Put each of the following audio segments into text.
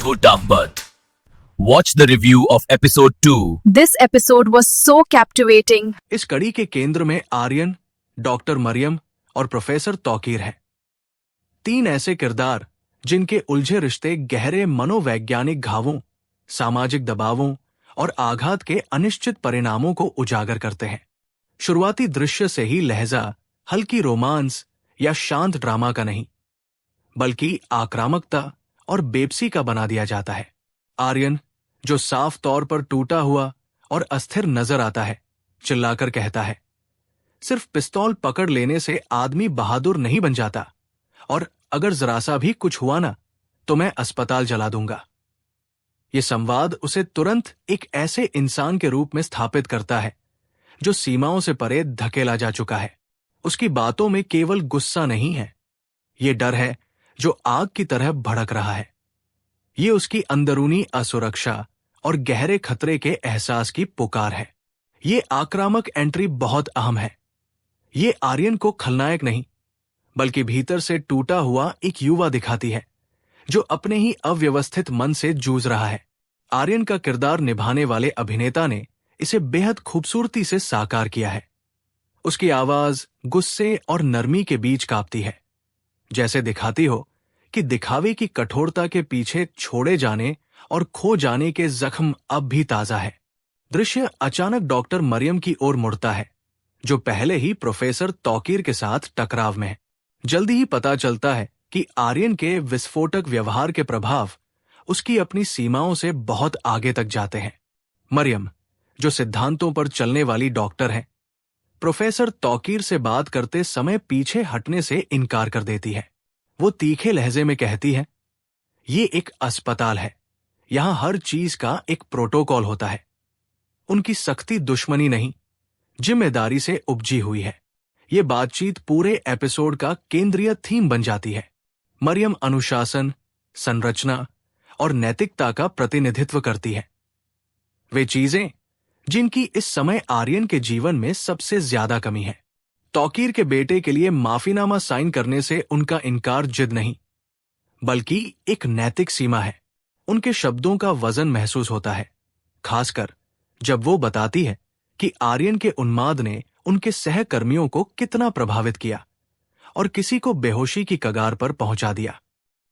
Bhutambat. Watch the review of episode 2. This episode was so captivating. इस कड़ी के केंद्र में आर्यन, डॉक्टर मरियम और प्रोफेसर तौकीर हैं। तीन ऐसे किरदार जिनके उलझे रिश्ते गहरे मनोवैज्ञानिक घावों, सामाजिक दबावों और आघात के अनिश्चित परिणामों को उजागर करते हैं। शुरुआती दृश्य से ही लहजा हल्की रोमांस या शांत ड्रामा का नहीं, बल्कि आक्रामकता और बेबसी का बना दिया जाता है। आर्यन, जो साफ तौर पर टूटा हुआ और अस्थिर नजर आता है, चिल्लाकर कहता है, सिर्फ पिस्तौल पकड़ लेने से आदमी बहादुर नहीं बन जाता, और अगर जरा सा भी कुछ हुआ ना तो मैं अस्पताल जला दूंगा। यह संवाद उसे तुरंत एक ऐसे इंसान के रूप में स्थापित करता है जो सीमाओं से परे धकेला जा चुका है। उसकी बातों में केवल गुस्सा नहीं है, यह डर है जो आग की तरह भड़क रहा है। ये उसकी अंदरूनी असुरक्षा और गहरे खतरे के एहसास की पुकार है। ये आक्रामक एंट्री बहुत अहम है। ये आर्यन को खलनायक नहीं, बल्कि भीतर से टूटा हुआ एक युवा दिखाती है जो अपने ही अव्यवस्थित मन से जूझ रहा है। आर्यन का किरदार निभाने वाले अभिनेता ने इसे बेहद खूबसूरती से साकार किया है। उसकी आवाज गुस्से और नरमी के बीच कांपती है, जैसे दिखाती हो कि दिखावे की कठोरता के पीछे छोड़े जाने और खो जाने के जख्म अब भी ताजा है। दृश्य अचानक डॉक्टर मरियम की ओर मुड़ता है, जो पहले ही प्रोफेसर तौकीर के साथ टकराव में है। जल्दी ही पता चलता है कि आर्यन के विस्फोटक व्यवहार के प्रभाव उसकी अपनी सीमाओं से बहुत आगे तक जाते हैं। मरियम, जो सिद्धांतों पर चलने वाली डॉक्टर है, प्रोफेसर तौकीर से बात करते समय पीछे हटने से इनकार कर देती है। वो तीखे लहजे में कहती है, ये एक अस्पताल है, यहां हर चीज का एक प्रोटोकॉल होता है। उनकी सख्ती दुश्मनी नहीं, जिम्मेदारी से उपजी हुई है। ये बातचीत पूरे एपिसोड का केंद्रीय थीम बन जाती है। मरियम अनुशासन, संरचना और नैतिकता का प्रतिनिधित्व करती है। वे चीजें जिनकी इस समय आर्यन के जीवन में सबसे ज्यादा कमी है। तौकीर के बेटे के लिए माफीनामा साइन करने से उनका इनकार जिद नहीं, बल्कि एक नैतिक सीमा है। उनके शब्दों का वजन महसूस होता है, खासकर जब वो बताती है कि आर्यन के उन्माद ने उनके सहकर्मियों को कितना प्रभावित किया और किसी को बेहोशी की कगार पर पहुंचा दिया।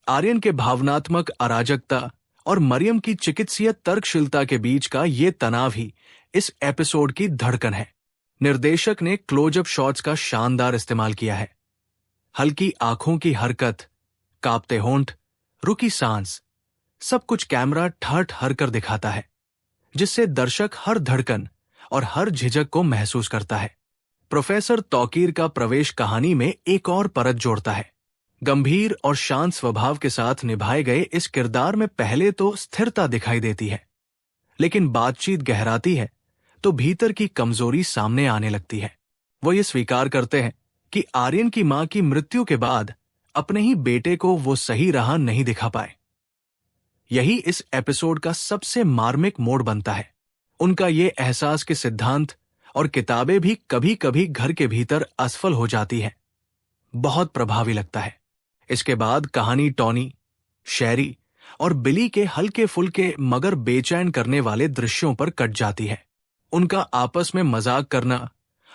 आर्यन के भावनात्मक अराजकता और मरियम की चिकित्सीय तर्कशीलता के बीच का ये तनाव ही इस एपिसोड की धड़कन है। निर्देशक ने क्लोजअप शॉट्स का शानदार इस्तेमाल किया है। हल्की आंखों की हरकत, कांपते होंठ, रुकी सांस, सब कुछ कैमरा ठहर ठहर कर दिखाता है, जिससे दर्शक हर धड़कन और हर झिझक को महसूस करता है। प्रोफेसर तौकीर का प्रवेश कहानी में एक और परत जोड़ता है। गंभीर और शांत स्वभाव के साथ निभाए गए इस किरदार में पहले तो स्थिरता दिखाई देती है, लेकिन बातचीत गहराती है तो भीतर की कमजोरी सामने आने लगती है। वो ये स्वीकार करते हैं कि आर्यन की मां की मृत्यु के बाद अपने ही बेटे को वो सही राह नहीं दिखा पाए। यही इस एपिसोड का सबसे मार्मिक मोड़ बनता है। उनका ये एहसास कि सिद्धांत और किताबें भी कभी कभी घर के भीतर असफल हो जाती हैं, बहुत प्रभावी लगता है। इसके बाद कहानी टॉनी, शेरी और बिली के हल्के फुल्के मगर बेचैन करने वाले दृश्यों पर कट जाती है। उनका आपस में मजाक करना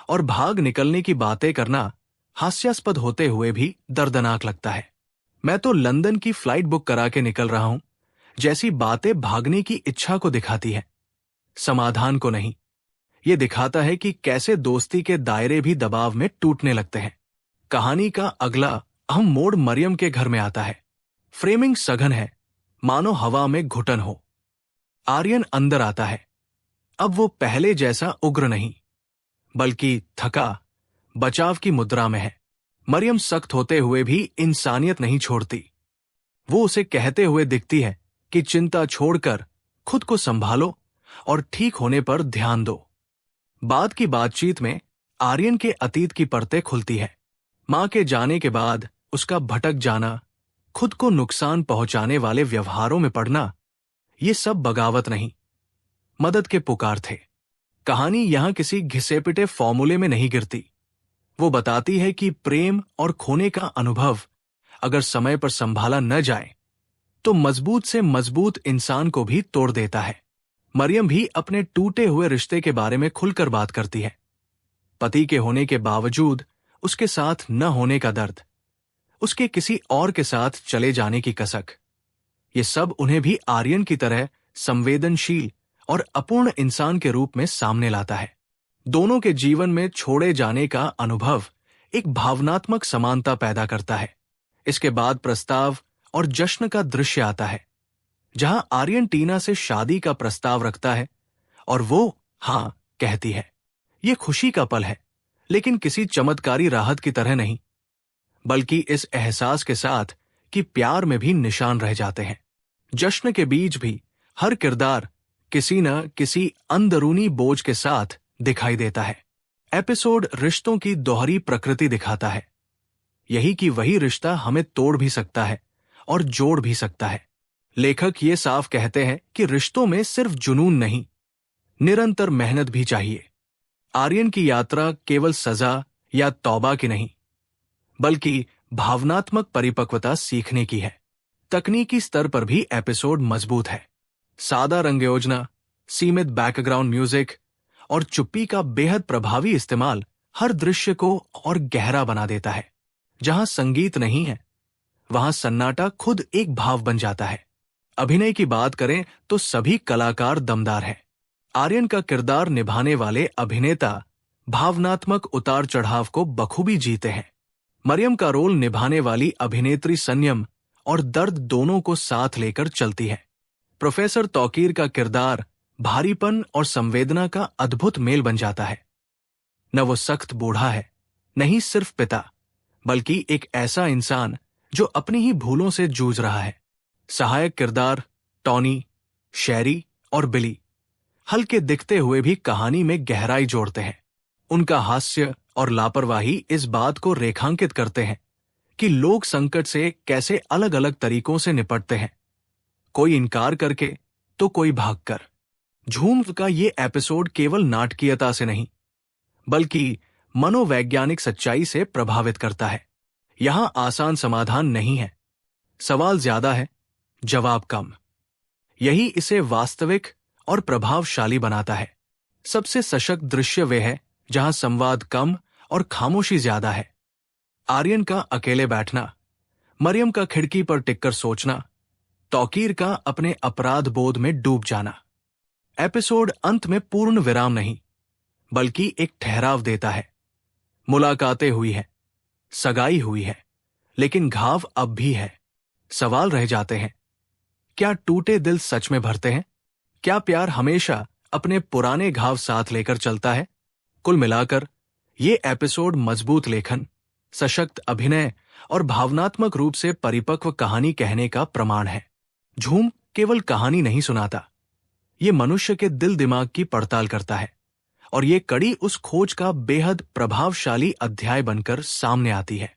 और भाग निकलने की बातें करना हास्यास्पद होते हुए भी दर्दनाक लगता है। मैं तो लंदन की फ्लाइट बुक करा के निकल रहा हूं जैसी बातें भागने की इच्छा को दिखाती है, समाधान को नहीं। ये दिखाता है कि कैसे दोस्ती के दायरे भी दबाव में टूटने लगते हैं। कहानी का अगला अहम मोड़ मरियम के घर में आता है। फ्रेमिंग सघन है, मानो हवा में घुटन हो। आर्यन अंदर आता है। अब वो पहले जैसा उग्र नहीं, बल्कि थका, बचाव की मुद्रा में है। मरियम सख्त होते हुए भी इंसानियत नहीं छोड़ती। वो उसे कहते हुए दिखती है कि चिंता छोड़कर खुद को संभालो और ठीक होने पर ध्यान दो। बाद की बातचीत में आर्यन के अतीत की परतें खुलती है। मां के जाने के बाद उसका भटक जाना, खुद को नुकसान पहुंचाने वाले व्यवहारों में पड़ना, ये सब बगावत नहीं, मदद के पुकार थे। कहानी यहां किसी घिसे-पिटे फॉर्मूले में नहीं गिरती। वो बताती है कि प्रेम और खोने का अनुभव अगर समय पर संभाला न जाए तो मजबूत से मजबूत इंसान को भी तोड़ देता है। मरियम भी अपने टूटे हुए रिश्ते के बारे में खुलकर बात करती है। पति के होने के बावजूद उसके साथ न होने का दर्द, उसके किसी और के साथ चले जाने की कसक, ये सब उन्हें भी आर्यन की तरह संवेदनशील और अपूर्ण इंसान के रूप में सामने लाता है। दोनों के जीवन में छोड़े जाने का अनुभव एक भावनात्मक समानता पैदा करता है। इसके बाद प्रस्ताव और जश्न का दृश्य आता है, जहां आर्यन टीना से शादी का प्रस्ताव रखता है और वो हां कहती है। ये खुशी का पल है, लेकिन किसी चमत्कारी राहत की तरह नहीं, बल्कि इस एहसास के साथ कि प्यार में भी निशान रह जाते हैं। जश्न के बीच भी हर किरदार किसी न किसी अंदरूनी बोझ के साथ दिखाई देता है। एपिसोड रिश्तों की दोहरी प्रकृति दिखाता है, यही कि वही रिश्ता हमें तोड़ भी सकता है और जोड़ भी सकता है। लेखक ये साफ कहते हैं कि रिश्तों में सिर्फ जुनून नहीं, निरंतर मेहनत भी चाहिए। आर्यन की यात्रा केवल सजा या तौबा की नहीं, बल्कि भावनात्मक परिपक्वता सीखने की है। तकनीकी स्तर पर भी एपिसोड मजबूत है। सादा रंग योजना, सीमित बैकग्राउंड म्यूजिक और चुप्पी का बेहद प्रभावी इस्तेमाल हर दृश्य को और गहरा बना देता है। जहां संगीत नहीं है, वहां सन्नाटा खुद एक भाव बन जाता है। अभिनय की बात करें तो सभी कलाकार दमदार हैं। आर्यन का किरदार निभाने वाले अभिनेता भावनात्मक उतार चढ़ाव को बखूबी जीते हैं। मरियम का रोल निभाने वाली अभिनेत्री संयम और दर्द दोनों को साथ लेकर चलती है। प्रोफेसर तौकीर का किरदार भारीपन और संवेदना का अद्भुत मेल बन जाता है। न वो सख्त बूढ़ा है, नहीं सिर्फ पिता, बल्कि एक ऐसा इंसान जो अपनी ही भूलों से जूझ रहा है। सहायक किरदार टॉनी, शेरी और बिली हल्के दिखते हुए भी कहानी में गहराई जोड़ते हैं। उनका हास्य और लापरवाही इस बात को रेखांकित करते हैं कि लोग संकट से कैसे अलग अलग तरीकों से निपटते हैं, कोई इनकार करके तो कोई भागकर। झूम का ये एपिसोड केवल नाटकीयता से नहीं, बल्कि मनोवैज्ञानिक सच्चाई से प्रभावित करता है। यहां आसान समाधान नहीं है, सवाल ज्यादा है, जवाब कम। यही इसे वास्तविक और प्रभावशाली बनाता है। सबसे सशक्त दृश्य वे है जहां संवाद कम और खामोशी ज्यादा है। आर्यन का अकेले बैठना, मरियम का खिड़की पर टिककर सोचना, तौकीर का अपने अपराध बोध में डूब जाना। एपिसोड अंत में पूर्ण विराम नहीं, बल्कि एक ठहराव देता है। मुलाकातें हुई है, सगाई हुई है, लेकिन घाव अब भी है। सवाल रह जाते हैं, क्या टूटे दिल सच में भरते हैं? क्या प्यार हमेशा अपने पुराने घाव साथ लेकर चलता है? कुल मिलाकर ये एपिसोड मजबूत लेखन, सशक्त अभिनय और भावनात्मक रूप से परिपक्व कहानी कहने का प्रमाण है। झूम केवल कहानी नहीं सुनाता, ये मनुष्य के दिल दिमाग की पड़ताल करता है, और ये कड़ी उस खोज का बेहद प्रभावशाली अध्याय बनकर सामने आती है।